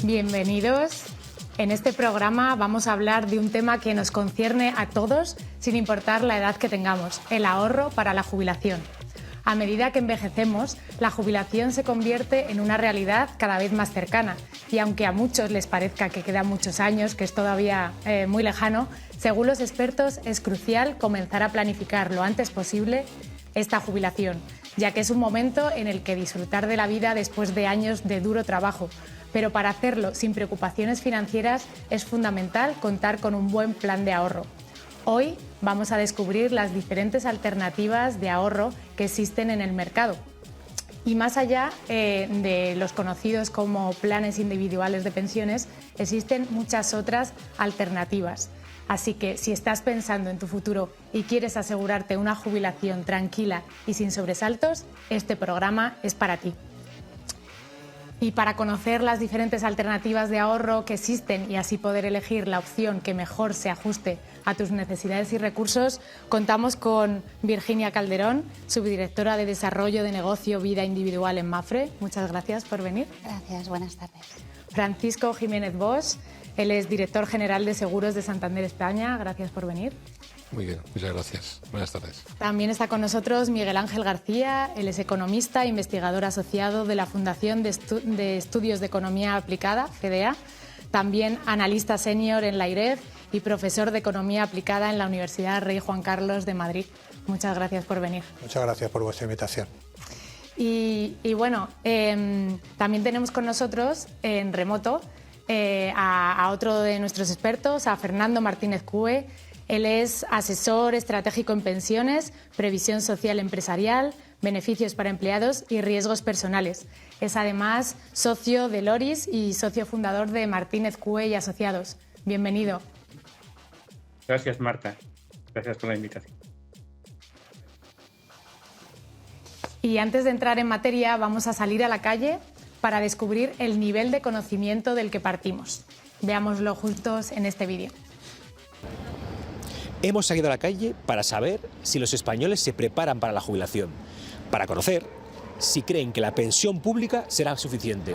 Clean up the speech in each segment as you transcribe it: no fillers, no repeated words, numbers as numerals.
Bienvenidos. En este programa vamos a hablar de un tema que nos concierne a todos, sin importar la edad que tengamos, el ahorro para la jubilación. A medida que envejecemos, la jubilación se convierte en una realidad cada vez más cercana y aunque a muchos les parezca que quedan muchos años, que es todavía muy lejano, según los expertos es crucial comenzar a planificar lo antes posible esta jubilación, ya que es un momento en el que disfrutar de la vida después de años de duro trabajo. Pero para hacerlo sin preocupaciones financieras es fundamental contar con un buen plan de ahorro. Hoy vamos a descubrir las diferentes alternativas de ahorro que existen en el mercado. Y más allá de los conocidos como planes individuales de pensiones, existen muchas otras alternativas. Así que si estás pensando en tu futuro y quieres asegurarte una jubilación tranquila y sin sobresaltos, este programa es para ti. Y para conocer las diferentes alternativas de ahorro que existen y así poder elegir la opción que mejor se ajuste a tus necesidades y recursos, contamos con Virginia Calderón, subdirectora de Desarrollo de Negocio Vida Individual en Mapfre. Muchas gracias por venir. Gracias, buenas tardes. Francisco Jiménez Bosch, él es director general de Seguros de Santander España. Gracias por venir. Muy bien, muchas gracias. Buenas tardes. También está con nosotros Miguel Ángel García, él es economista e investigador asociado de la Fundación de Estudios de Economía Aplicada, FEDEA, también analista senior en la IREF y profesor de Economía Aplicada en la Universidad Rey Juan Carlos de Madrid. Muchas gracias por venir. Muchas gracias por vuestra invitación. Y bueno, también tenemos con nosotros en remoto a otro de nuestros expertos, a Fernando Martínez Cue. Él es asesor estratégico en pensiones, previsión social empresarial, beneficios para empleados y riesgos personales. Es además socio de Loris y socio fundador de Martínez Cue y Asociados. Bienvenido. Gracias, Marta. Gracias por la invitación. Y antes de entrar en materia, vamos a salir a la calle para descubrir el nivel de conocimiento del que partimos. Veámoslo juntos en este vídeo. Hemos salido a la calle para saber si los españoles se preparan para la jubilación, para conocer si creen que la pensión pública será suficiente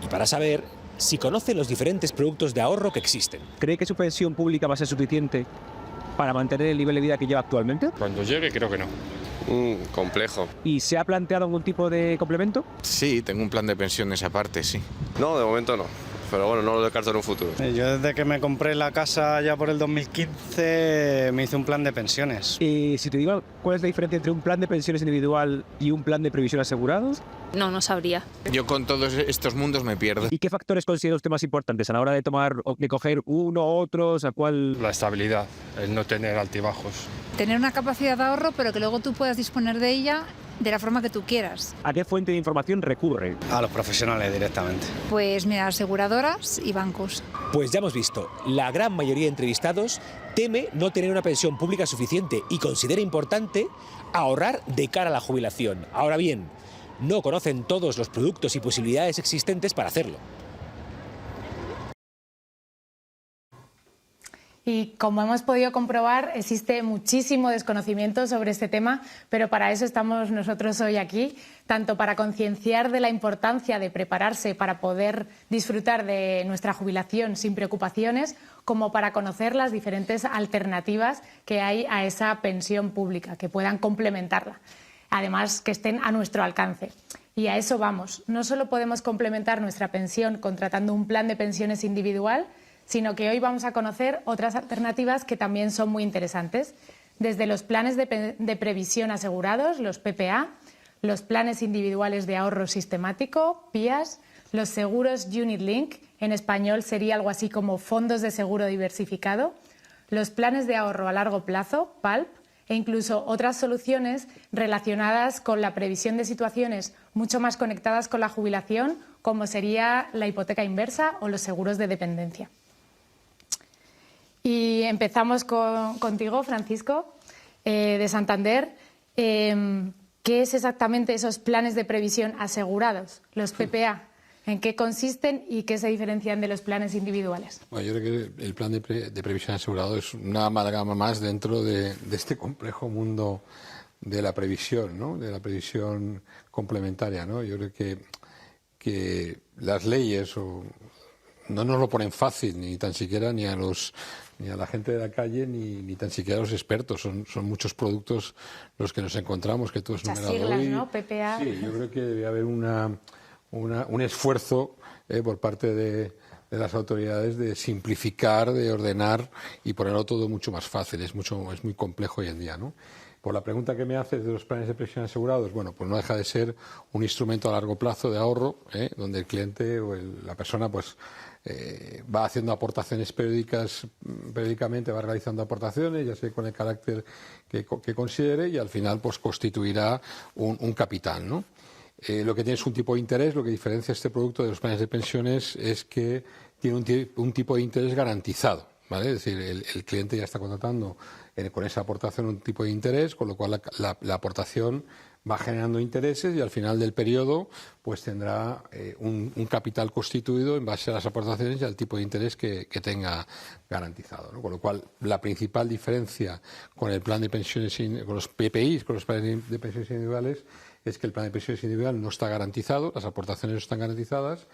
y para saber si conocen los diferentes productos de ahorro que existen. ¿Cree que su pensión pública va a ser suficiente para mantener el nivel de vida que lleva actualmente? Cuando llegue, creo que no. Complejo. ¿Y se ha planteado algún tipo de complemento? Sí, tengo un plan de pensiones aparte, sí. No, de momento no. Pero bueno, no lo descarto en un futuro. Yo desde que me compré la casa ya por el 2015 me hice un plan de pensiones. Y si te digo cuál es la diferencia entre un plan de pensiones individual y un plan de previsión asegurados. No sabría. Yo con todos estos mundos me pierdo. ¿Y qué factores considera usted más importantes a la hora de tomar o de coger uno u otro? O sea, ¿cuál? La estabilidad, el no tener altibajos. Tener una capacidad de ahorro, pero que luego tú puedas disponer de ella de la forma que tú quieras. ¿A qué fuente de información recurre? A los profesionales directamente. Pues mira, aseguradoras y bancos. Pues ya hemos visto, la gran mayoría de entrevistados teme no tener una pensión pública suficiente y considera importante ahorrar de cara a la jubilación. Ahora bien, no conocen todos los productos y posibilidades existentes para hacerlo. Y como hemos podido comprobar, existe muchísimo desconocimiento sobre este tema, pero para eso estamos nosotros hoy aquí, tanto para concienciar de la importancia de prepararse para poder disfrutar de nuestra jubilación sin preocupaciones, como para conocer las diferentes alternativas que hay a esa pensión pública, que puedan complementarla, además que estén a nuestro alcance. Y a eso vamos. No solo podemos complementar nuestra pensión contratando un plan de pensiones individual, sino que hoy vamos a conocer otras alternativas que también son muy interesantes, desde los planes de previsión asegurados, los PPA, los planes individuales de ahorro sistemático, PIAS, los seguros Unit Link, en español sería algo así como fondos de seguro diversificado, los planes de ahorro a largo plazo, PALP, e incluso otras soluciones relacionadas con la previsión de situaciones mucho más conectadas con la jubilación, como sería la hipoteca inversa o los seguros de dependencia. Y empezamos contigo, Francisco, de Santander. ¿Qué es exactamente esos planes de previsión asegurados, los PPA? ¿En qué consisten y qué se diferencian de los planes individuales? Bueno, yo creo que el plan de previsión asegurado es una amalgama más dentro de este complejo mundo de la previsión, ¿no? De la previsión complementaria, ¿no? Yo creo que las leyes no nos lo ponen fácil, ni tan siquiera ni a la gente de la calle, ni tan siquiera a los expertos. Son muchos productos los que nos encontramos, que tú has Muchas numerado siglas, hoy. ¿no? PPA. Sí, yo creo que debe haber un esfuerzo por parte de las autoridades de simplificar, de ordenar y ponerlo todo mucho más fácil. Es muy complejo hoy en día, ¿no? Por la pregunta que me haces de los planes de pensión asegurados, bueno, pues no deja de ser un instrumento a largo plazo de ahorro, donde el cliente o la persona pues va haciendo aportaciones periódicamente va realizando aportaciones, ya sea con el carácter que considere, y al final pues constituirá un capital, ¿no? Lo que tiene es un tipo de interés. Lo que diferencia este producto de los planes de pensiones es que tiene un tipo de interés garantizado, ¿vale? Es decir, el cliente ya está contratando con esa aportación un tipo de interés, con lo cual la aportación va generando intereses y al final del periodo pues tendrá un capital constituido en base a las aportaciones y al tipo de interés que tenga garantizado, ¿no? Con lo cual la principal diferencia con el plan de pensiones, con los PPIs, con los planes de pensiones individuales, es que el plan de pensiones individual no está garantizado, las aportaciones no están garantizadas,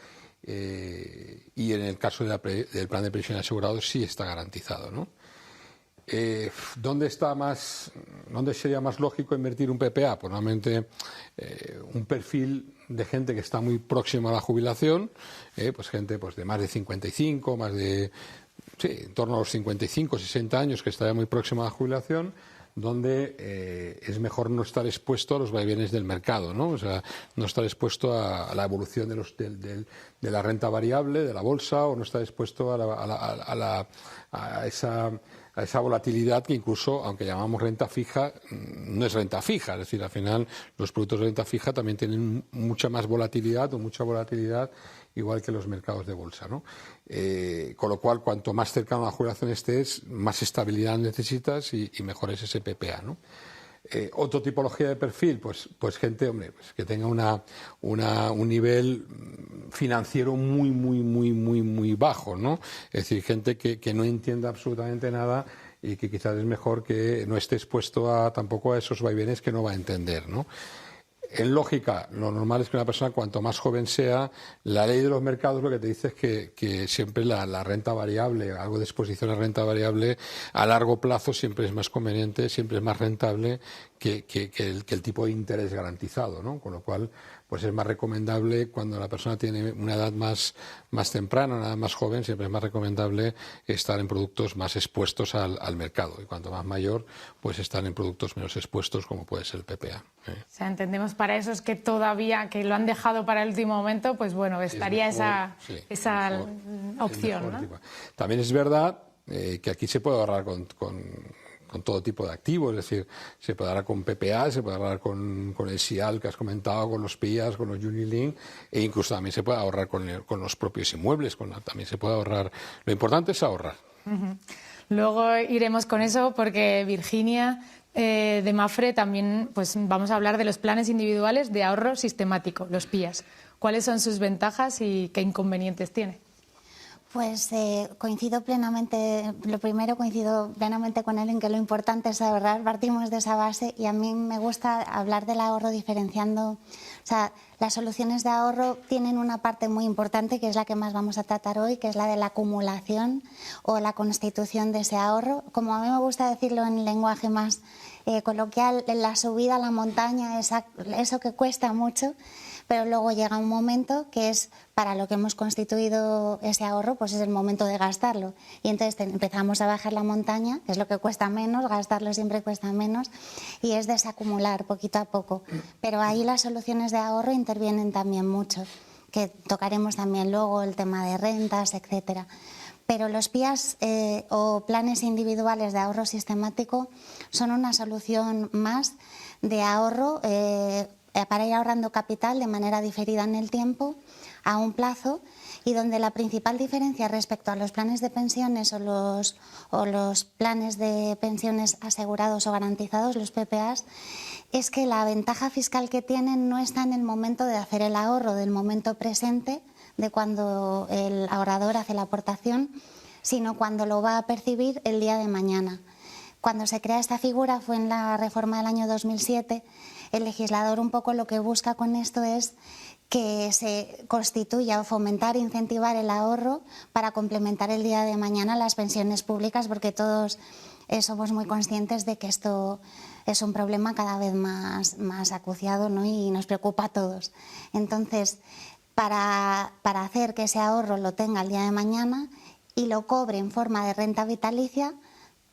y en el caso del plan de pensiones asegurado sí está garantizado, ¿no? ¿Dónde sería más lógico invertir un PPA? Pues normalmente un perfil de gente que está muy próxima a la jubilación, pues gente pues de más de 55, en torno a los 55, 60 años, que estaría muy próxima a la jubilación, donde es mejor no estar expuesto a los vaivenes del mercado, ¿no? O sea, no estar expuesto a la evolución de la renta variable, de la bolsa, o no estar expuesto a esa volatilidad que incluso, aunque llamamos renta fija, no es renta fija. Es decir, al final los productos de renta fija también tienen mucha más volatilidad igual que los mercados de bolsa, ¿no? Con lo cual, cuanto más cercano a la jubilación estés, más estabilidad necesitas y mejor es ese PPA, ¿no? Otra tipología de perfil, pues gente, pues que tenga un nivel financiero muy bajo, ¿no? Es decir, gente que no entienda absolutamente nada y que quizás es mejor que no esté expuesto tampoco a esos vaivenes que no va a entender, ¿no? En lógica, lo normal es que una persona, cuanto más joven sea, la ley de los mercados lo que te dice es que siempre la renta variable, algo de exposición a renta variable a largo plazo siempre es más conveniente, siempre es más rentable que el tipo de interés garantizado, ¿no? Con lo cual, pues es más recomendable cuando la persona tiene una edad más temprana, una edad más joven, siempre es más recomendable estar en productos más expuestos al mercado. Y cuanto más mayor, pues estar en productos menos expuestos, como puede ser el PPA. O sea, entendemos para esos que todavía, que lo han dejado para el último momento, pues bueno, estaría esa opción, ¿no? También es verdad que aquí se puede ahorrar con todo tipo de activos, es decir, se puede ahorrar con PPA, se puede ahorrar con el SIAL que has comentado, con los PIAs, con los Unilink, e incluso también se puede ahorrar con los propios inmuebles, también se puede ahorrar. Lo importante es ahorrar. Uh-huh. Luego iremos con eso porque Virginia de Mapfre también pues vamos a hablar de los planes individuales de ahorro sistemático, los PIAs. ¿Cuáles son sus ventajas y qué inconvenientes tiene? Pues coincido plenamente con él en que lo importante es ahorrar, partimos de esa base y a mí me gusta hablar del ahorro diferenciando, o sea, las soluciones de ahorro tienen una parte muy importante que es la que más vamos a tratar hoy, que es la de la acumulación o la constitución de ese ahorro. Como a mí me gusta decirlo en lenguaje más coloquial, la subida a la montaña, eso que cuesta mucho, pero luego llega un momento que es para lo que hemos constituido ese ahorro, pues es el momento de gastarlo. Y entonces empezamos a bajar la montaña, que es lo que cuesta menos, gastarlo siempre cuesta menos, y es desacumular poquito a poco. Pero ahí las soluciones de ahorro intervienen también mucho, que tocaremos también luego el tema de rentas, etcétera. Pero los PIAs o planes individuales de ahorro sistemático son una solución más de ahorro para ir ahorrando capital de manera diferida en el tiempo, a un plazo, y donde la principal diferencia respecto a los planes de pensiones o los planes de pensiones asegurados o garantizados, los PPAs, es que la ventaja fiscal que tienen no está en el momento de hacer el ahorro, del momento presente, de cuando el ahorrador hace la aportación, sino cuando lo va a percibir el día de mañana. Cuando se crea esta figura fue en la reforma del año 2007, el legislador un poco lo que busca con esto es que se constituya o fomentar, incentivar el ahorro para complementar el día de mañana las pensiones públicas, porque todos somos muy conscientes de que esto es un problema cada vez más acuciado, ¿no? Y nos preocupa a todos. Entonces, para hacer que ese ahorro lo tenga el día de mañana y lo cobre en forma de renta vitalicia,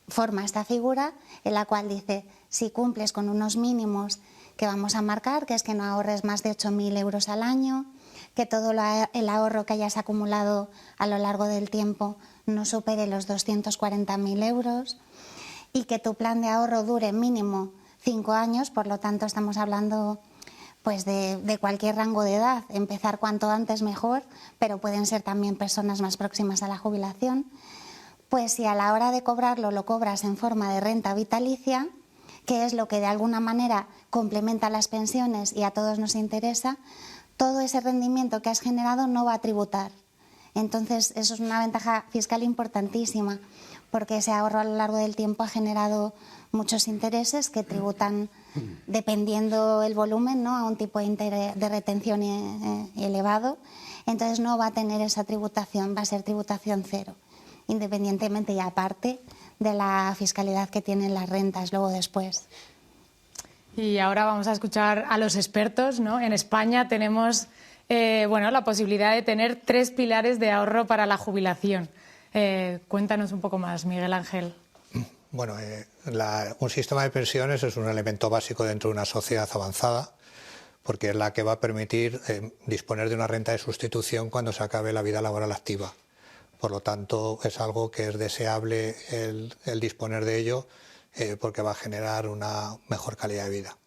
forma esta figura en la cual dice, si cumples con unos mínimos que vamos a marcar, que es que no ahorres más de 8.000 euros al año, que todo el ahorro que hayas acumulado a lo largo del tiempo no supere los 240.000 euros y que tu plan de ahorro dure mínimo 5 años, por lo tanto estamos hablando pues de cualquier rango de edad, empezar cuanto antes mejor, pero pueden ser también personas más próximas a la jubilación. Pues si a la hora de cobrarlo lo cobras en forma de renta vitalicia, que es lo que de alguna manera complementa las pensiones y a todos nos interesa, todo ese rendimiento que has generado no va a tributar. Entonces, eso es una ventaja fiscal importantísima, porque ese ahorro a lo largo del tiempo ha generado muchos intereses que tributan dependiendo el volumen, ¿no?, a un tipo de retención elevado. Entonces, no va a tener esa tributación, va a ser tributación cero, independientemente y aparte de la fiscalidad que tienen las rentas luego después. Y ahora vamos a escuchar a los expertos, ¿no? En España tenemos la posibilidad de tener 3 pilares de ahorro para la jubilación. Cuéntanos un poco más, Miguel Ángel. Bueno, un sistema de pensiones es un elemento básico dentro de una sociedad avanzada, porque es la que va a permitir disponer de una renta de sustitución cuando se acabe la vida laboral activa. Por lo tanto, es algo que es deseable el disponer de ello, porque va a generar una mejor calidad de vida.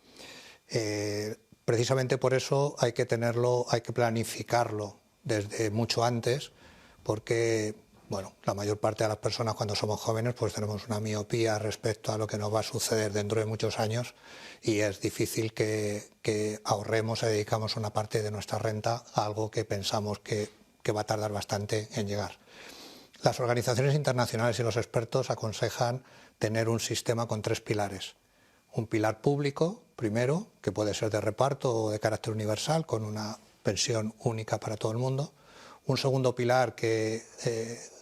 Precisamente por eso hay que planificarlo desde mucho antes, porque la mayor parte de las personas cuando somos jóvenes pues tenemos una miopía respecto a lo que nos va a suceder dentro de muchos años y es difícil que ahorremos y dedicamos una parte de nuestra renta a algo que pensamos que va a tardar bastante en llegar. Las organizaciones internacionales y los expertos aconsejan tener un sistema con 3 pilares. Un pilar público, primero, que puede ser de reparto o de carácter universal, con una pensión única para todo el mundo. Un segundo pilar que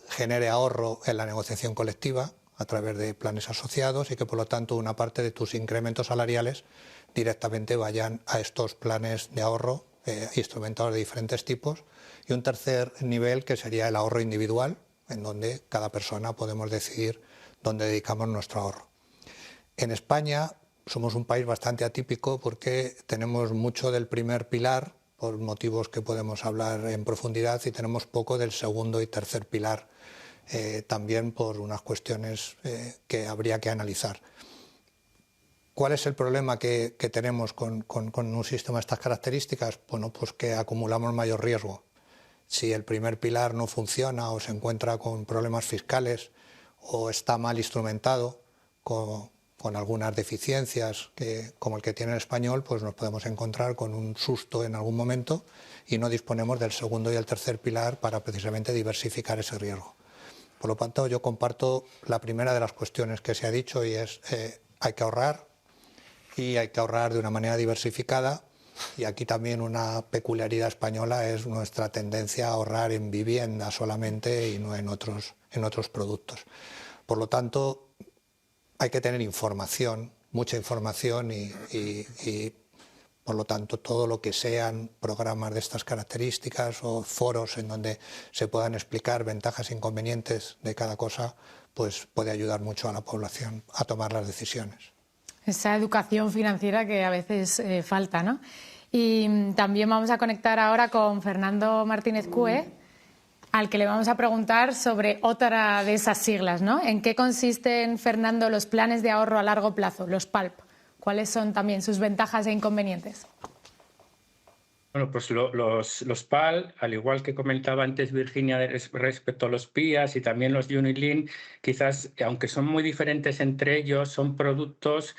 genere ahorro en la negociación colectiva a través de planes asociados y que, por lo tanto, una parte de tus incrementos salariales directamente vayan a estos planes de ahorro instrumentados de diferentes tipos. Y un tercer nivel que sería el ahorro individual, en donde cada persona podemos decidir dónde dedicamos nuestro ahorro. En España somos un país bastante atípico porque tenemos mucho del primer pilar, por motivos que podemos hablar en profundidad, y tenemos poco del segundo y tercer pilar, también por unas cuestiones que habría que analizar. ¿Cuál es el problema que tenemos con un sistema de estas características? Bueno, pues que acumulamos mayor riesgo. Si el primer pilar no funciona o se encuentra con problemas fiscales o está mal instrumentado con algunas deficiencias como el que tiene el español, pues nos podemos encontrar con un susto en algún momento y no disponemos del segundo y el tercer pilar para precisamente diversificar ese riesgo. Por lo tanto, yo comparto la primera de las cuestiones que se ha dicho y es hay que ahorrar y hay que ahorrar de una manera diversificada. Y aquí también una peculiaridad española es nuestra tendencia a ahorrar en vivienda solamente y no en otros productos. Por lo tanto, hay que tener información, mucha información y por lo tanto todo lo que sean programas de estas características o foros en donde se puedan explicar ventajas e inconvenientes de cada cosa, pues puede ayudar mucho a la población a tomar las decisiones. Esa educación financiera que a veces falta, ¿no? Y también vamos a conectar ahora con Fernando Martínez Cue, al que le vamos a preguntar sobre otra de esas siglas, ¿no? ¿En qué consisten, Fernando, los planes de ahorro a largo plazo, los PALP? ¿Cuáles son también sus ventajas e inconvenientes? Bueno, pues los PAL, al igual que comentaba antes Virginia respecto a los PIAs y también los Unilink, quizás, aunque son muy diferentes entre ellos, son productos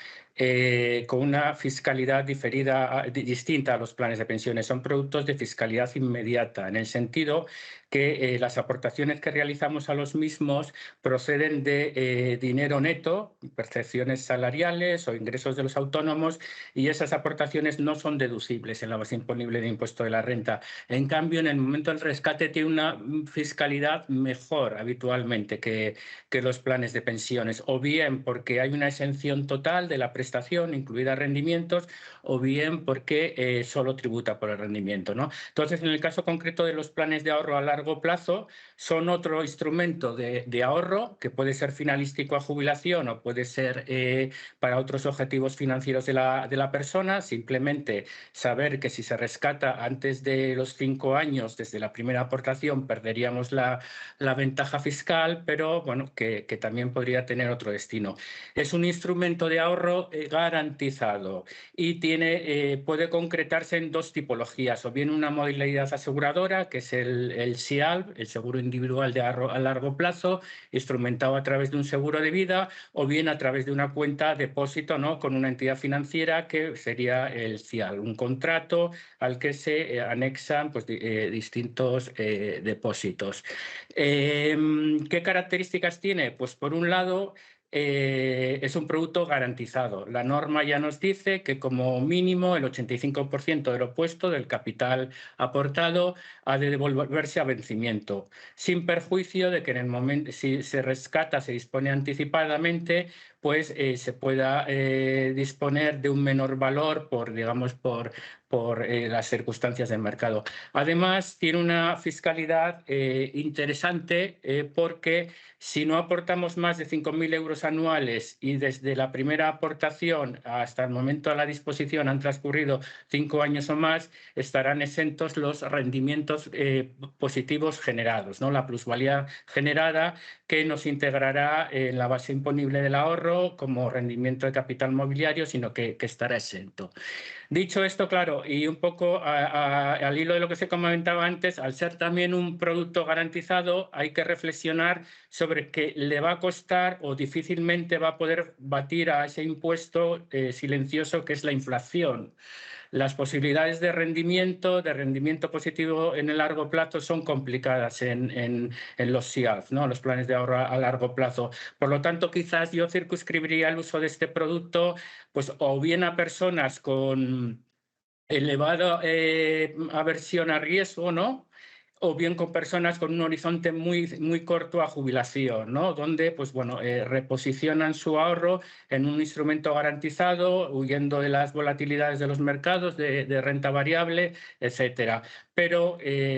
con una fiscalidad distinta a los planes de pensiones. Son productos de fiscalidad inmediata, en el sentido que las aportaciones que realizamos a los mismos proceden de dinero neto, percepciones salariales o ingresos de los autónomos, y esas aportaciones no son deducibles en la base imponible de impuesto de la renta. En cambio, en el momento del rescate tiene una fiscalidad mejor habitualmente que los planes de pensiones, o bien porque hay una exención total de la prestación, incluida rendimientos, o bien porque solo tributa por el rendimiento, ¿no? Entonces, en el caso concreto de los planes de ahorro a largo plazo, son otro instrumento de ahorro que puede ser finalístico a jubilación o puede ser para otros objetivos financieros de la persona. Simplemente saber que si se rescata antes de los 5 años desde la primera aportación perderíamos la ventaja fiscal, pero bueno, que también podría tener otro destino. Es un instrumento de ahorro garantizado y puede concretarse en 2 tipologías, o bien una modalidad aseguradora, que es el SIALB, el seguro individual de ahorro a largo plazo, instrumentado a través de un seguro de vida, o bien a través de una cuenta depósito, ¿no?, con una entidad financiera, que sería el CIALB, un contrato al que se anexan pues, distintos depósitos. ¿Qué características tiene? Pues por un lado, es un producto garantizado. La norma ya nos dice que como mínimo el 85% de lo puesto, del capital aportado, ha de devolverse a vencimiento, sin perjuicio de que en el momento, si se rescata, se dispone anticipadamente, pues se pueda disponer de un menor valor por las circunstancias del mercado. Además, tiene una fiscalidad interesante porque si no aportamos más de 5.000 euros anuales y desde la primera aportación hasta el momento de la disposición han transcurrido 5 años o más, estarán exentos los rendimientos positivos generados, ¿no?, la plusvalía generada, que nos integrará en la base imponible del ahorro como rendimiento de capital mobiliario, sino que estará exento. Dicho esto, claro, y un poco al hilo de lo que se comentaba antes, al ser también un producto garantizado, hay que reflexionar sobre que le va a costar o difícilmente va a poder batir a ese impuesto silencioso que es la inflación. Las posibilidades de rendimiento positivo en el largo plazo son complicadas en los SIAF, ¿no?, los planes de ahorro a largo plazo. Por lo tanto, quizás yo circunscribiría el uso de este producto pues, o bien a personas con elevada aversión a riesgo, ¿no?, o bien con personas con un horizonte muy corto a jubilación, ¿no?, donde pues, bueno, reposicionan su ahorro en un instrumento garantizado, huyendo de las volatilidades de los mercados, de renta variable, etcétera. Pero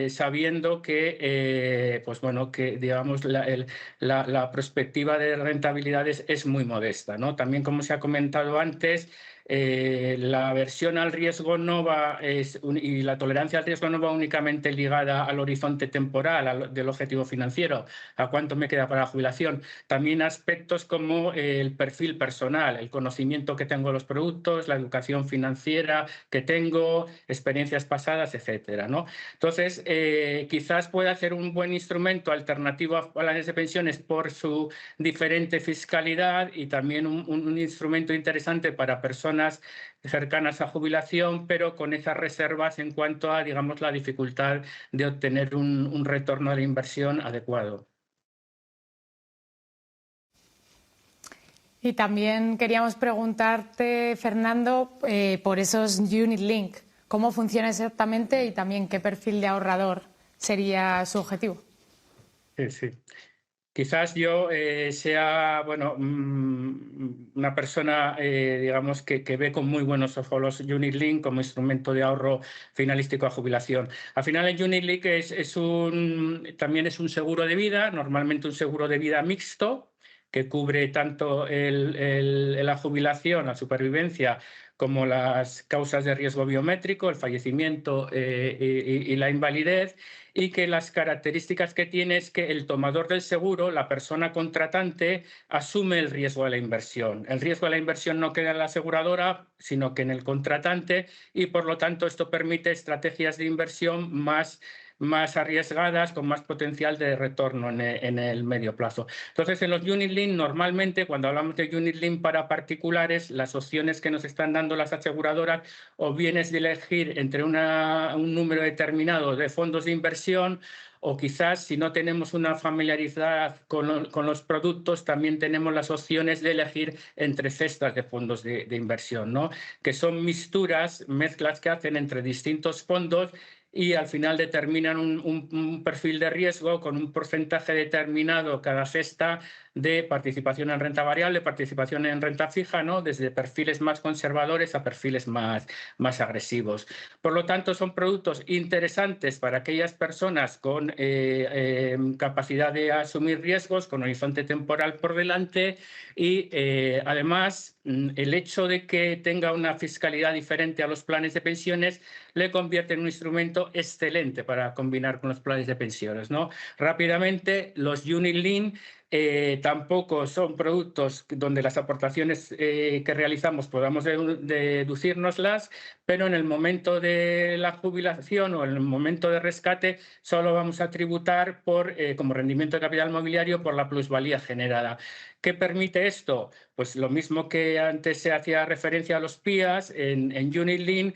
sabiendo que, pues, bueno, que digamos, la perspectiva de rentabilidades es muy modesta, ¿no? También, como se ha comentado antes, la aversión al riesgo y la tolerancia al riesgo no va únicamente ligada al horizonte temporal del objetivo financiero, a cuánto me queda para la jubilación. También aspectos como el perfil personal, el conocimiento que tengo de los productos, la educación financiera que tengo, experiencias pasadas, etcétera, ¿no? Entonces, quizás pueda ser un buen instrumento alternativo a planes de pensiones por su diferente fiscalidad, y también un instrumento interesante para personas cercanas a jubilación, pero con esas reservas en cuanto a, digamos, la dificultad de obtener un retorno de la inversión adecuado. Y también queríamos preguntarte, Fernando, por esos Unit Link. ¿Cómo funciona exactamente y también qué perfil de ahorrador sería su objetivo? Sí. Quizás yo sea, bueno, una persona, digamos, que ve con muy buenos ojos los Unit Link como instrumento de ahorro finalístico a jubilación. Al final, el Unit Link también es un seguro de vida, normalmente un seguro de vida mixto, que cubre tanto la jubilación, la supervivencia, como las causas de riesgo biométrico, el fallecimiento y la invalidez, y que las características que tiene es que el tomador del seguro, la persona contratante, asume el riesgo de la inversión. El riesgo de la inversión no queda en la aseguradora, sino que en el contratante, y por lo tanto esto permite estrategias de inversión más más arriesgadas, con más potencial de retorno en el medio plazo. Entonces, en los Unit Link, normalmente, cuando hablamos de Unit Link para particulares, las opciones que nos están dando las aseguradoras o bien es de elegir entre un número determinado de fondos de inversión, o quizás, si no tenemos una familiaridad con los productos, también tenemos las opciones de elegir entre cestas de fondos de inversión, ¿no? Que son mezclas que hacen entre distintos fondos y al final determinan un perfil de riesgo con un porcentaje determinado cada cesta de participación en renta variable, participación en renta fija, ¿no? Desde perfiles más conservadores a perfiles más agresivos. Por lo tanto, son productos interesantes para aquellas personas con capacidad de asumir riesgos, con horizonte temporal por delante y además el hecho de que tenga una fiscalidad diferente a los planes de pensiones le convierte en un instrumento excelente para combinar con los planes de pensiones, ¿no? Rápidamente, los Unit Link tampoco son productos donde las aportaciones que realizamos podamos deducirnoslas, pero en el momento de la jubilación o en el momento de rescate solo vamos a tributar como rendimiento de capital mobiliario por la plusvalía generada. ¿Qué permite esto? Pues lo mismo que antes se hacía referencia a los PIAs, en Unit Link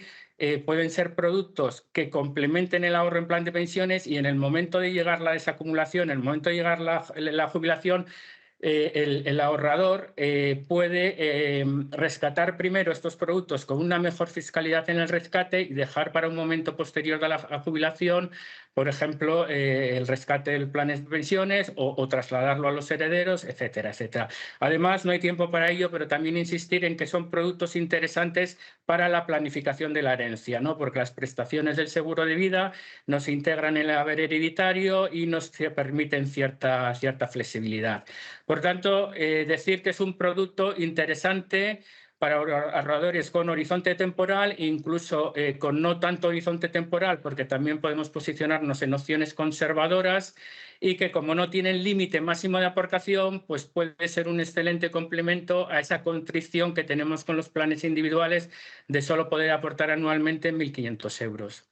pueden ser productos que complementen el ahorro en plan de pensiones y en el momento de llegar la desacumulación, en el momento de llegar la jubilación, el ahorrador puede rescatar primero estos productos con una mejor fiscalidad en el rescate y dejar para un momento posterior de la jubilación, por ejemplo, el rescate del plan de pensiones o trasladarlo a los herederos, etcétera, etcétera. Además, no hay tiempo para ello, pero también insistir en que son productos interesantes para la planificación de la herencia, ¿no? Porque las prestaciones del seguro de vida nos integran en el haber hereditario y nos permiten cierta flexibilidad. Por tanto, decir que es un producto interesante para ahorradores con horizonte temporal, incluso con no tanto horizonte temporal, porque también podemos posicionarnos en opciones conservadoras y que, como no tienen límite máximo de aportación, pues puede ser un excelente complemento a esa constricción que tenemos con los planes individuales de solo poder aportar anualmente 1.500 euros.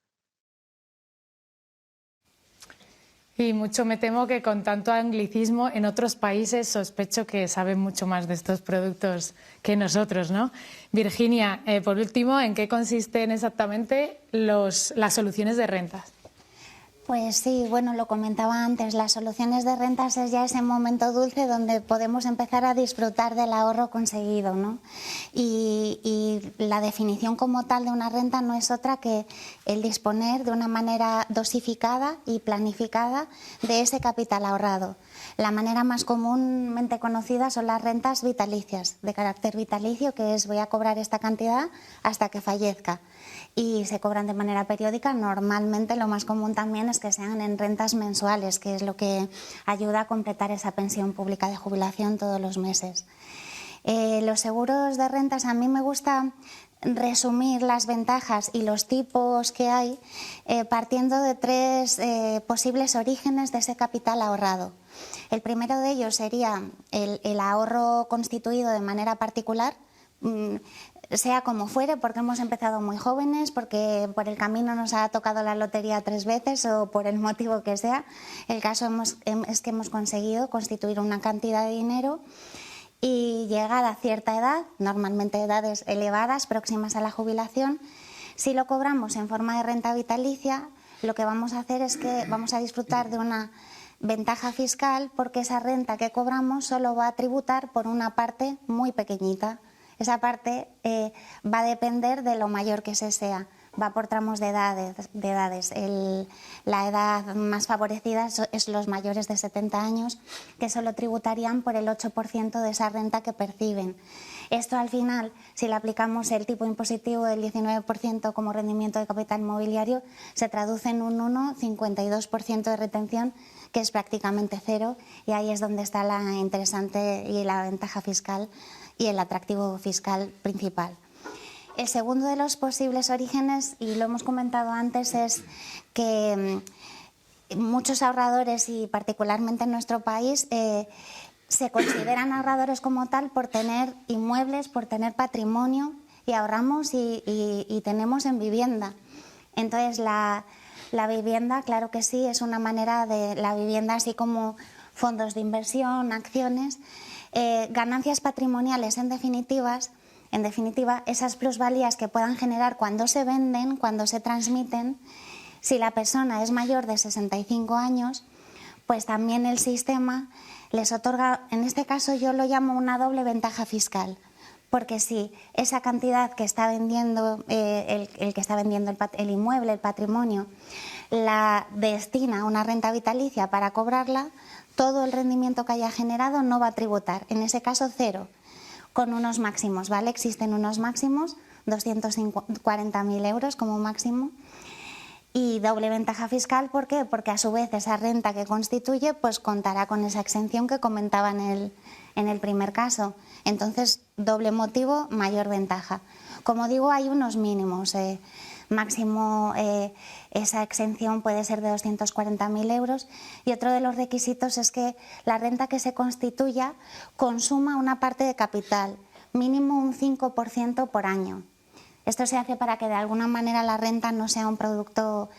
Y mucho me temo que con tanto anglicismo en otros países sospecho que saben mucho más de estos productos que nosotros, ¿no? Virginia, por último, ¿en qué consisten exactamente las soluciones de rentas? Pues sí, bueno, lo comentaba antes, las soluciones de rentas es ya ese momento dulce donde podemos empezar a disfrutar del ahorro conseguido, ¿no? Y la definición como tal de una renta no es otra que el disponer de una manera dosificada y planificada de ese capital ahorrado. La manera más comúnmente conocida son las rentas vitalicias, de carácter vitalicio, que es voy a cobrar esta cantidad hasta que fallezca. Y se cobran de manera periódica. Normalmente lo más común también es que sean en rentas mensuales, que es lo que ayuda a completar esa pensión pública de jubilación todos los meses. Los seguros de rentas, a mí me gusta resumir las ventajas y los tipos que hay partiendo de tres posibles orígenes de ese capital ahorrado. El primero de ellos sería el ahorro constituido de manera particular, sea como fuere, porque hemos empezado muy jóvenes, porque por el camino nos ha tocado la lotería 3 veces o por el motivo que sea. El caso es que hemos conseguido constituir una cantidad de dinero y llegar a cierta edad, normalmente edades elevadas, próximas a la jubilación. Si lo cobramos en forma de renta vitalicia, lo que vamos a hacer es que vamos a disfrutar de una ventaja fiscal, porque esa renta que cobramos solo va a tributar por una parte muy pequeñita. Esa parte va a depender de lo mayor que se sea, va por tramos de edades. La edad más favorecida es los mayores de 70 años, que solo tributarían por el 8% de esa renta que perciben. Esto al final, si le aplicamos el tipo impositivo del 19% como rendimiento de capital mobiliario, se traduce en un 1,52% de retención, que es prácticamente cero, y ahí es donde está la interesante y la ventaja fiscal y el atractivo fiscal principal. El segundo de los posibles orígenes, y lo hemos comentado antes, es que muchos ahorradores, y particularmente en nuestro país, se consideran ahorradores como tal por tener inmuebles, por tener patrimonio, y ahorramos y tenemos en vivienda. Entonces, La vivienda, claro que sí, es una manera de la vivienda, así como fondos de inversión, acciones, ganancias patrimoniales en definitiva, esas plusvalías que puedan generar cuando se venden, cuando se transmiten. Si la persona es mayor de 65 años, pues también el sistema les otorga, en este caso yo lo llamo una doble ventaja fiscal, porque si esa cantidad que está vendiendo el que está vendiendo el inmueble, el patrimonio, la destina a una renta vitalicia para cobrarla, todo el rendimiento que haya generado no va a tributar, en ese caso cero, con unos máximos, ¿vale? Existen unos máximos, 240.000 euros como máximo. Y doble ventaja fiscal, ¿por qué? Porque a su vez esa renta que constituye pues contará con esa exención que comentaba en el primer caso. Entonces, doble motivo, mayor ventaja. Como digo, hay unos mínimos. Máximo esa exención puede ser de 240.000 euros y otro de los requisitos es que la renta que se constituya consuma una parte de capital, mínimo un 5% por año. Esto se hace para que de alguna manera la renta no sea un producto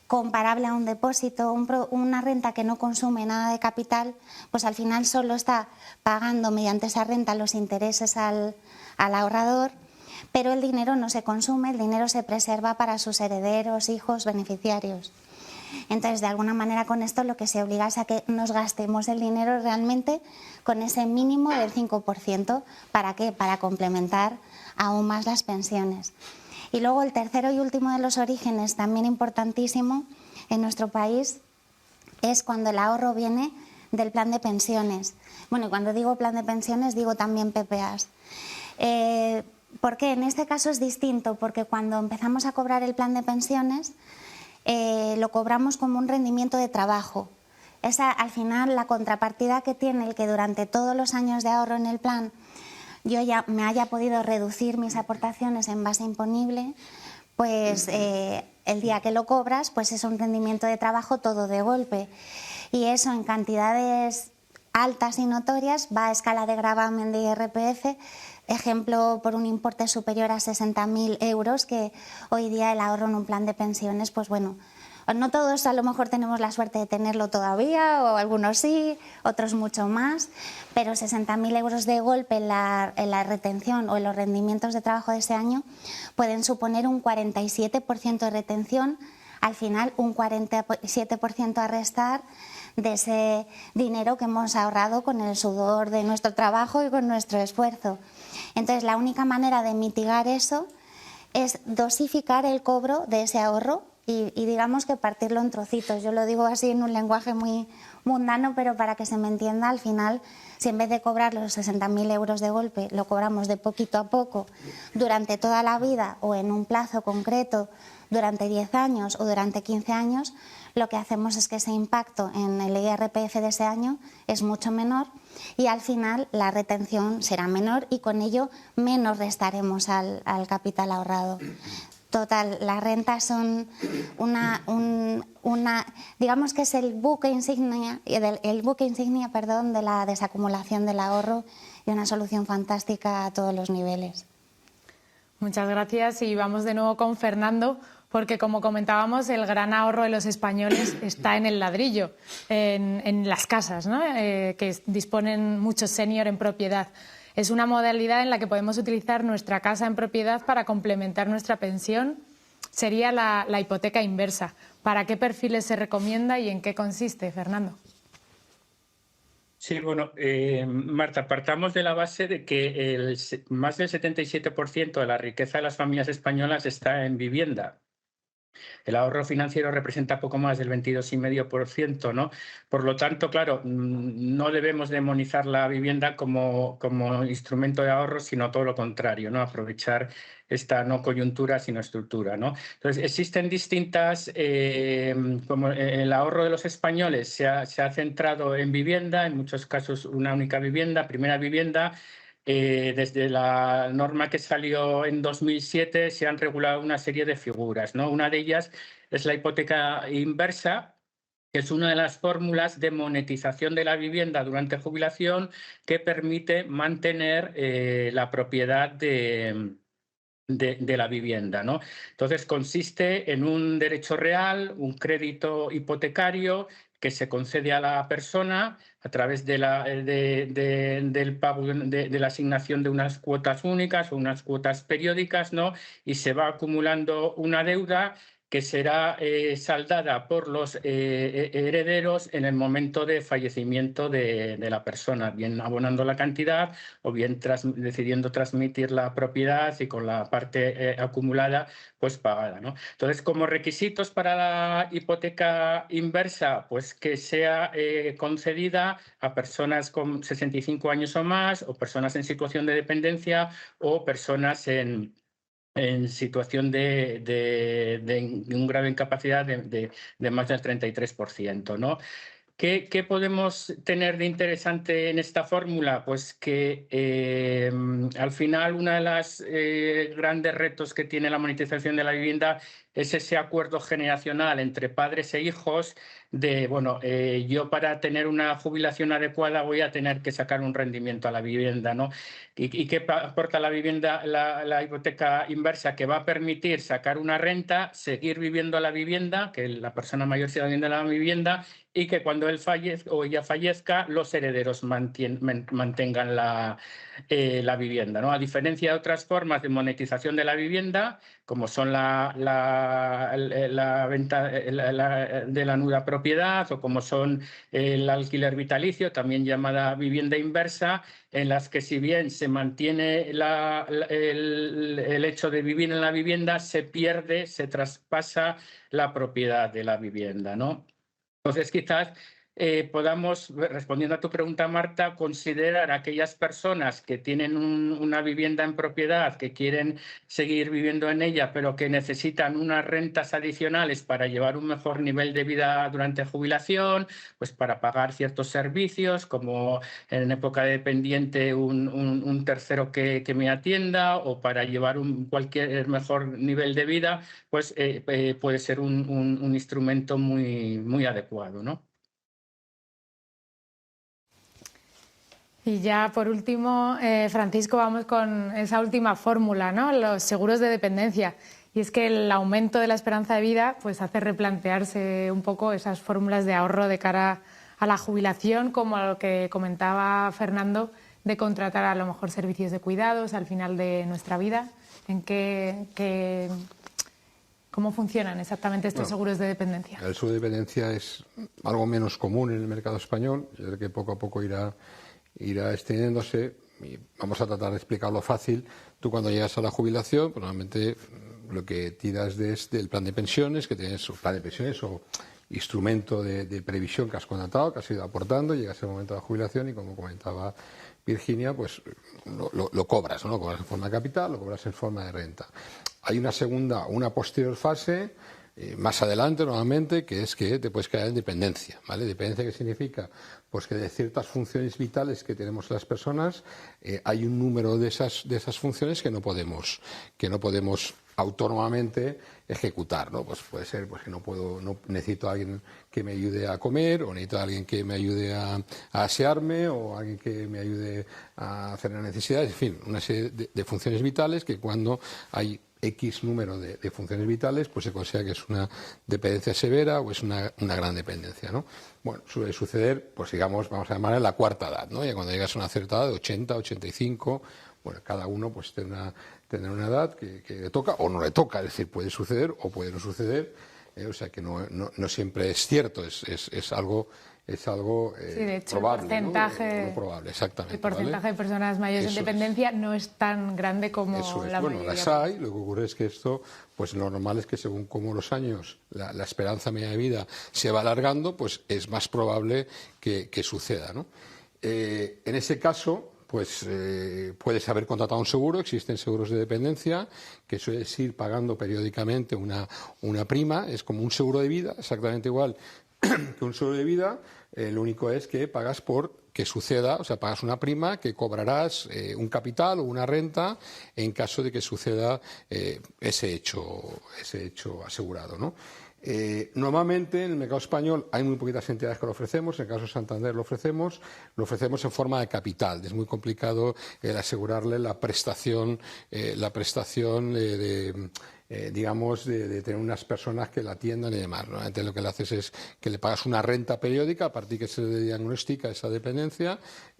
comparable a un depósito, una renta que no consume nada de capital, pues al final solo está pagando mediante esa renta los intereses al ahorrador, pero el dinero no se consume, el dinero se preserva para sus herederos, hijos, beneficiarios. Entonces, de alguna manera con esto lo que se obliga es a que nos gastemos el dinero realmente con ese mínimo del 5%. ¿Para qué? Para complementar aún más las pensiones. Y luego el tercero y último de los orígenes, también importantísimo en nuestro país, es cuando el ahorro viene del plan de pensiones. Bueno, y cuando digo plan de pensiones digo también PPAs. ¿Por qué? En este caso es distinto, porque cuando empezamos a cobrar el plan de pensiones lo cobramos como un rendimiento de trabajo. Esa, al final, la contrapartida que tiene el que durante todos los años de ahorro en el plan yo ya me haya podido reducir mis aportaciones en base imponible, pues el día que lo cobras, pues es un rendimiento de trabajo todo de golpe. Y eso en cantidades altas y notorias va a escala de gravamen de IRPF, ejemplo por un importe superior a 60.000 euros, que hoy día el ahorro en un plan de pensiones, pues bueno, no todos a lo mejor tenemos la suerte de tenerlo todavía, o algunos sí, otros mucho más, pero 60.000 euros de golpe en la retención o en los rendimientos de trabajo de ese año pueden suponer un 47% de retención, al final un 47% a restar de ese dinero que hemos ahorrado con el sudor de nuestro trabajo y con nuestro esfuerzo. Entonces, la única manera de mitigar eso es dosificar el cobro de ese ahorro y digamos que partirlo en trocitos. Yo lo digo así en un lenguaje muy mundano, pero para que se me entienda, al final, si en vez de cobrar los 60.000 euros de golpe, lo cobramos de poquito a poco durante toda la vida o en un plazo concreto durante 10 años o durante 15 años, lo que hacemos es que ese impacto en el IRPF de ese año es mucho menor y al final la retención será menor y con ello menos restaremos al capital ahorrado. Total, las rentas son digamos que es el buque insignia de la desacumulación del ahorro y una solución fantástica a todos los niveles. Muchas gracias y vamos de nuevo con Fernando, porque como comentábamos, el gran ahorro de los españoles está en el ladrillo, en las casas, ¿no? Que disponen muchos senior en propiedad. Es una modalidad en la que podemos utilizar nuestra casa en propiedad para complementar nuestra pensión. Sería la hipoteca inversa. ¿Para qué perfiles se recomienda y en qué consiste, Fernando? Sí, bueno, Marta, partamos de la base de que más del 77% de la riqueza de las familias españolas está en vivienda. El ahorro financiero representa poco más del 22,5%, ¿no? Por lo tanto, claro, no debemos demonizar la vivienda como instrumento de ahorro, sino todo lo contrario, ¿no? Aprovechar esta no coyuntura, sino estructura, ¿no? Entonces, existen distintas, como el ahorro de los españoles se ha centrado en vivienda, en muchos casos una única vivienda, primera vivienda. Desde la norma que salió en 2007 se han regulado una serie de figuras, ¿no? Una de ellas es la hipoteca inversa, que es una de las fórmulas de monetización de la vivienda durante jubilación que permite mantener la propiedad de de la vivienda, ¿no? Entonces consiste en un derecho real, un crédito hipotecario que se concede a la persona a través del pago de la asignación de unas cuotas únicas o unas cuotas periódicas, ¿no? Y se va acumulando una deuda que será saldada por los herederos en el momento de fallecimiento de la persona, bien abonando la cantidad o bien decidiendo transmitir la propiedad y con la parte acumulada pues pagada, ¿no? Entonces, como requisitos para la hipoteca inversa, pues que sea concedida a personas con 65 años o más, o personas en situación de dependencia, o personas en situación de un grado de incapacidad de más del 33%, ¿no? ¿Qué podemos tener de interesante en esta fórmula? Pues que al final uno de los grandes retos que tiene la monetización de la vivienda es ese acuerdo generacional entre padres e hijos de, bueno, yo para tener una jubilación adecuada voy a tener que sacar un rendimiento a la vivienda, ¿no? ¿Y qué aporta la vivienda, la hipoteca inversa? Que va a permitir sacar una renta, seguir viviendo la vivienda, que la persona mayor siga viviendo la vivienda y que cuando él fallezca o ella fallezca, los herederos mantengan la vivienda, ¿no? A diferencia de otras formas de monetización de la vivienda, como son la venta de la nuda propiedad o como son el alquiler vitalicio, también llamada vivienda inversa, en las que si bien se mantiene el hecho de vivir en la vivienda, se pierde, se traspasa la propiedad de la vivienda, ¿no? Entonces, quizás podamos, respondiendo a tu pregunta, Marta, considerar a aquellas personas que tienen una vivienda en propiedad, que quieren seguir viviendo en ella, pero que necesitan unas rentas adicionales para llevar un mejor nivel de vida durante jubilación, pues para pagar ciertos servicios, como en época de dependiente un tercero que me atienda, o para llevar cualquier mejor nivel de vida, pues puede ser un instrumento muy adecuado, ¿no? Y ya por último, Francisco, vamos con esa última fórmula, ¿no? Los seguros de dependencia. Y es que el aumento de la esperanza de vida pues hace replantearse un poco esas fórmulas de ahorro de cara a la jubilación, como lo que comentaba Fernando, de contratar a lo mejor servicios de cuidados al final de nuestra vida. ¿Cómo funcionan exactamente estos seguros de dependencia? El seguro de dependencia es algo menos común en el mercado español. Yo creo que poco a poco irá extendiéndose y vamos a tratar de explicarlo fácil. Tú cuando llegas a la jubilación, pues normalmente lo que tiras es del plan de pensiones, que tienes un plan de pensiones o instrumento de previsión que has contratado, que has ido aportando, llegas el momento de la jubilación y, como comentaba Virginia, pues lo cobras, ¿no? Lo cobras en forma de capital, lo cobras en forma de renta. Hay una posterior fase, más adelante normalmente, que es que te puedes quedar en dependencia, ¿vale? ¿Dependencia qué significa? Pues que de ciertas funciones vitales que tenemos las personas hay un número de esas funciones que no podemos autónomamente ejecutar, ¿no? Pues puede ser pues que no necesito a alguien que me ayude a comer, o necesito a alguien que me ayude a asearme, o alguien que me ayude a hacer las necesidades, en fin, una serie de funciones vitales que cuando hay X número de funciones vitales, pues se considera que es una dependencia severa o es una gran dependencia, ¿no? Bueno, suele suceder, pues digamos, vamos a llamar en la cuarta edad, ¿no? Ya cuando llegas a una cierta edad de 80, 85, bueno, cada uno pues tendrá una edad que le toca o no le toca, es decir, puede suceder o puede no suceder, o sea que no siempre es cierto, es algo sí, de hecho, probable, el porcentaje, ¿no? Probable, exactamente. El porcentaje de personas mayores en dependencia no es tan grande como la mayoría. Las hay, lo que ocurre es que esto, pues lo normal es que según como los años, la esperanza media de vida se va alargando, pues es más probable que suceda, ¿no? En ese caso, pues puedes haber contratado un seguro, existen seguros de dependencia, que sueles ir pagando periódicamente una prima, es como un seguro de vida, exactamente igual que un seguro de vida, lo único es que pagas por que suceda, o sea, pagas una prima que cobrarás un capital o una renta en caso de que suceda ese hecho asegurado, ¿no? Normalmente en el mercado español hay muy poquitas entidades que lo ofrecemos, en el caso de Santander lo ofrecemos en forma de capital. Es muy complicado asegurarle la prestación digamos, de tener unas personas que la atiendan y demás, ¿no? Entonces lo que le haces es que le pagas una renta periódica a partir que se le diagnostica esa dependencia,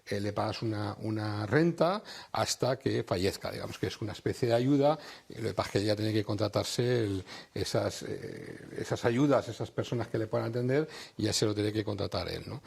le pagas una renta hasta que fallezca, digamos que es una especie de ayuda. Lo que pasa es que ya tiene que contratarse esas ayudas, esas personas que le puedan atender, y ya se lo tiene que contratar él, ¿no?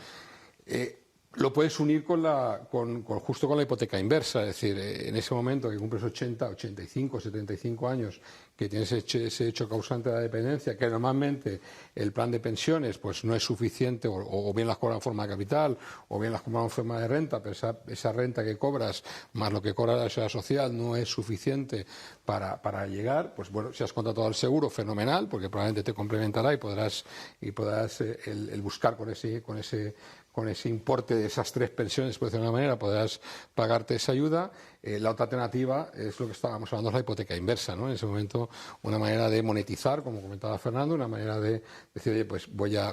Lo puedes unir justo con la hipoteca inversa, es decir, en ese momento que cumples 80, 85, 75 años, que tienes ese hecho causante de la dependencia, que normalmente el plan de pensiones pues no es suficiente, o bien las cobran en forma de capital, o bien las cobran en forma de renta, pero esa renta que cobras más lo que cobra la seguridad social no es suficiente para llegar. Pues bueno, si has contratado el seguro, fenomenal, porque probablemente te complementará y podrás el buscar con ese importe de esas 3 pensiones, por decirlo de una manera, podrás pagarte esa ayuda. La otra alternativa es lo que estábamos hablando, es la hipoteca inversa, ¿no? En ese momento, una manera de monetizar, como comentaba Fernando, una manera de decir, oye, pues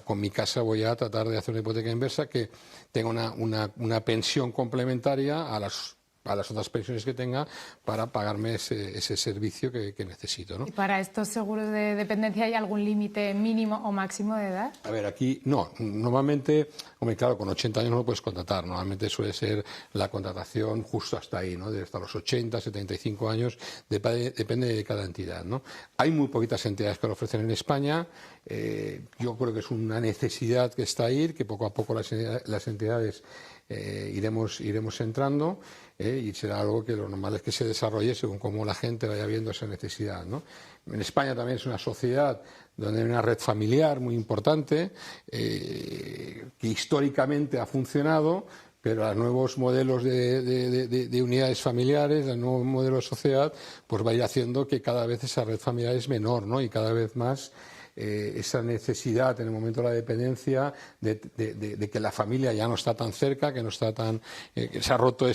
con mi casa voy a tratar de hacer una hipoteca inversa que tenga una pensión complementaria a las otras pensiones que tenga para pagarme ese servicio que necesito, ¿no? ¿Y para estos seguros de dependencia hay algún límite mínimo o máximo de edad? A ver, aquí no. Normalmente, hombre, claro, con 80 años no lo puedes contratar. Normalmente suele ser la contratación justo hasta ahí, ¿no? Hasta los 80, 75 años, depende de cada entidad, ¿no? Hay muy poquitas entidades que lo ofrecen en España. Yo creo que es una necesidad que está ahí, que poco a poco las entidades iremos entrando, y será algo que lo normal es que se desarrolle según cómo la gente vaya viendo esa necesidad, ¿no? En España también es una sociedad donde hay una red familiar muy importante, que históricamente ha funcionado, pero los nuevos modelos de unidades familiares, el nuevo modelo de sociedad, pues va a ir haciendo que cada vez esa red familiar es menor, ¿no? Y cada vez más esa necesidad en el momento de la dependencia de que la familia ya no está tan cerca, que no está que se ha roto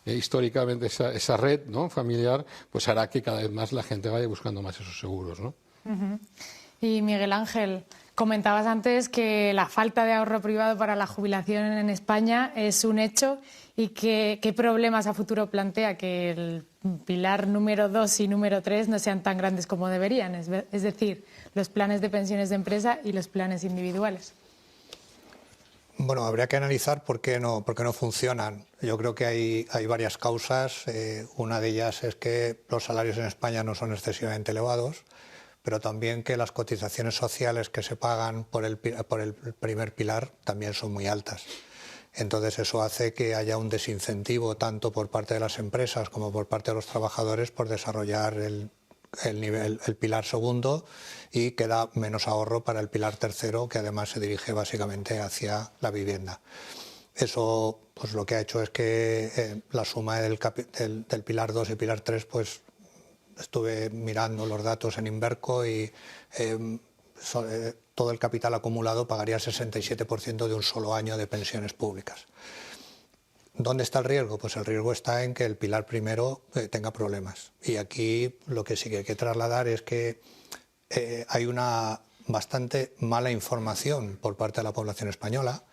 históricamente esa red, ¿no? familiar, pues hará que cada vez más la gente vaya buscando más esos seguros, ¿no? Uh-huh. Y Miguel Ángel, comentabas antes que la falta de ahorro privado para la jubilación en España es un hecho, y qué problemas a futuro plantea que el pilar número 2 y número 3 no sean tan grandes como deberían, es decir, los planes de pensiones de empresa y los planes individuales. Bueno, habría que analizar por qué no funcionan. Yo creo que hay varias causas. Una de ellas es que los salarios en España no son excesivamente elevados, pero también que las cotizaciones sociales que se pagan por el primer pilar también son muy altas. Entonces eso hace que haya un desincentivo tanto por parte de las empresas como por parte de los trabajadores por desarrollar el pilar segundo, y queda menos ahorro para el pilar tercero, que además se dirige básicamente hacia la vivienda. Eso pues lo que ha hecho es que la suma del pilar 2 y pilar 3, pues estuve mirando los datos en Inverco y todo el capital acumulado pagaría el 67% de un solo año de pensiones públicas. ¿Dónde está el riesgo? Pues el riesgo está en que el pilar primero tenga problemas. Y aquí lo que sí que hay que trasladar es que hay una bastante mala información por parte de la población española.